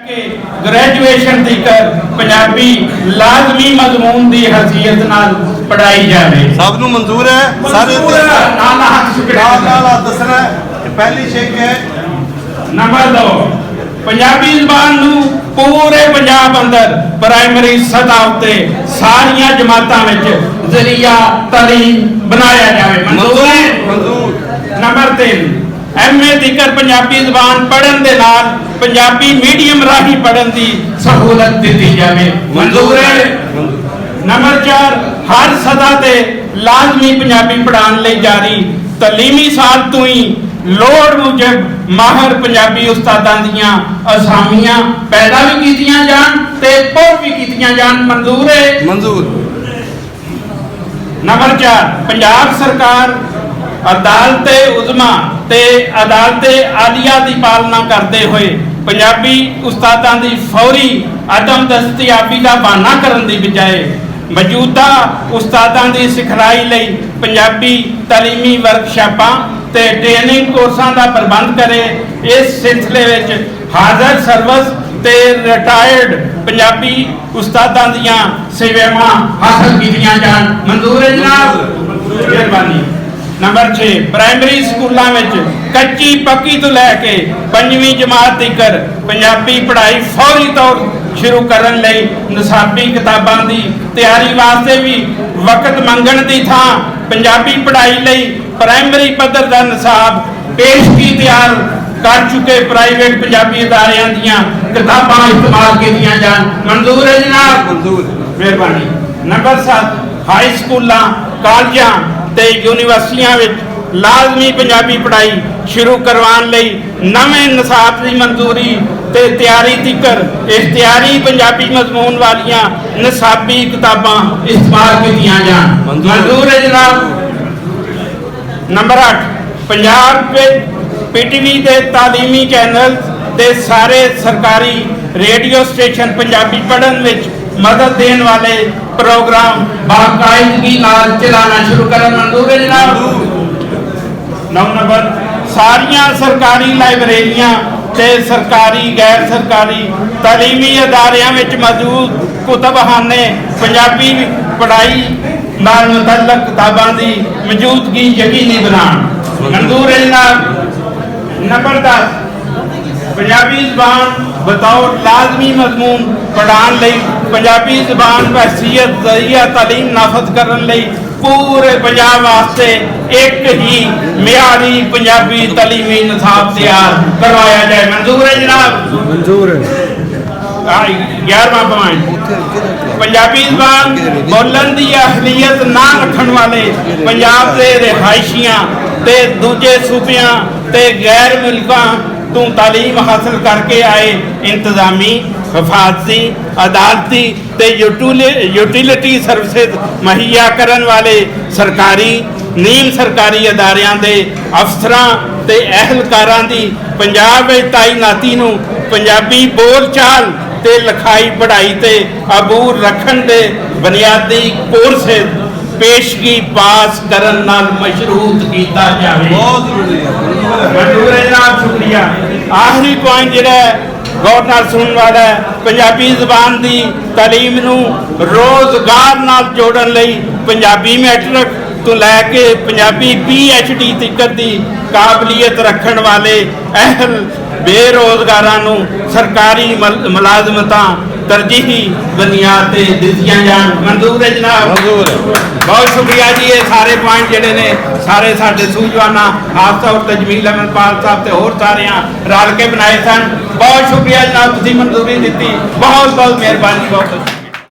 Graduation तक पंजाबी लाजमी मजमून की हैसियत नाल पढ़ाई जाए। सबनू मंजूर है? सारे दसना पहली शेख है। नंबर 2 पंजाबी जबान नू पूरे पंजाब अंदर प्राइमरी सतह उत्ते सारियां जमातां विच जरिया तालीम बनाया जाए। मंजूर है? नंबर 3 MA तक पंजाबी जबान पढ़न दे नाल पंजाबी मीडियम राही पढ़न की सहूलत दी जाए। मंजूर है? नंबर 4 हर सतह ते लाजमी पंजाबी पढ़ाने लई जारी तलीमी साल तो ही लोड़ मुजब माहर पंजाबी उस्तादां दियां असामियां पैदा भी कीतियां जान ते पुर भी कीतियां जान। मंजूर है? मंजूर। नंबर 4 पंजाब सरकार अदालते उजमा ते अदालते आलिया की पालना करते हुए पंजाबी उस्तादां की फौरी अदम दस्तयाबी का बहाना करने की बजाय मौजूदा उस्तादां की सिखलाई लई पंजाबी तालीमी वर्कशापां ते ट्रेनिंग कोर्सां का प्रबंध करे। इस सिलसिले विच हाज़र सर्विस ते रिटायर्ड पंजाबी उस्तादां दियां सेवावां हासिल कीतियां जान। मंजूर है जनाब? मेहरबानी। नंबर 6 प्राइमरी स्कूलों में कच्ची पक्की तो लैके 5वीं जमात तक पंजाबी पढ़ाई फौरी तौर शुरू करने लई निसाबी किताबां की तैयारी वास्ते भी वक्त मंगण की थां पंजाबी पढ़ाई लई प्राइमरी पद्धर का निसाब पेशगी तैयार कर चुके प्राइवेट पंजाबी अदारियां दियां किताबां इस्तेमाल कीतियां जान। मंजूर है जनाब? मंजूर। मेहरबानी। नंबर 7 हाई स्कूलों कॉलेजों ते यूनिवर्सिटियां विच लाजमी पंजाबी पढ़ाई शुरू करवाने लई नवें निसाब की मंजूरी ते तैयारी तिकर इख्तियारी पंजाबी मजमून वालियां निसाबी किताबां इस्तेमाल कीतियां जान। मंजूर है जनाब? नंबर 8 पंजाब PTV के तालीमी चैनल ते सारे सरकारी रेडियो स्टेशन पंजाबी पढ़न विच मदद देने वाले प्रोग्राम बाकायदगी नाल चलाना शुरू करन। मंजूर है जनाब? 9 नंबर सारियां सरकारी लाइब्रेरियां ते सरकारी गैर सरकारी तालीमी अदारियां विच मौजूद कुतबखाने पंजाबी पढ़ाई नाल मुतल्लक किताबां दी मौजूदगी यकीनी बनान। मंजूर है जनाब? नंबर 10 पंजाबी जबान बतौर लाजमी मजमून पढ़ाने लई पंजाबी जबान हैसियत जरिया तालीम नाफज करने लई पूरे पंजाब वास्ते एक ही मियारी पंजाबी तालीमी निसाब तैयार करवाया जाए। मंजूर है जनाब? मंजूर है। 11वां पॉइंट पंजाबी जबान बोलन की अहलियत ना रखने वाले पंजाब के रिहायशियां ते दूजे सूबियां ते गैर मुल्कां तो तालीम हासिल करके आए इंतजामी हिफाजती अदालती ते यूटिलिटी सर्विसेज मुहैया करने वाले सरकारी नीम सरकारी अदारियां दे अफसरां ते अहलकारां दी पंजाब विच ताइनाती नूं पंजाबी बोल चाल ते लिखाई पढ़ाई ते अबूर रखन दे बुनियादी कोर्सेज पेशगी पास करन नाल मशरूत किया जाए। बहुत मंजूर है जनाब? शुक्रिया। आखिरी पॉइंट जिहड़ा गौर नाल सुनने वाला है पंजाबी जबान की तालीम नूं रोजगार नाल जोड़न लई पंजाबी मैट्रिक तो लैके पंजाबी PhD तक की काबलियत रखने वाले अहल बेरोजगारां नूं सरकारी मुलाजमतां तरजीही बुनियाद ते दित्तियां जान। मंजूर है जनाब? मंजूर। बहुत शुक्रिया जी। ये सारे पॉइंट जिहड़े ने सारे साडे सूझवाना हादसा और तजमील अमरपाल साहब ते होर सारे रल के बनाए सन। बहुत शुक्रिया जनाब, तुसीं मंजूरी दी। बहुत बहुत मेहरबानी। बहुत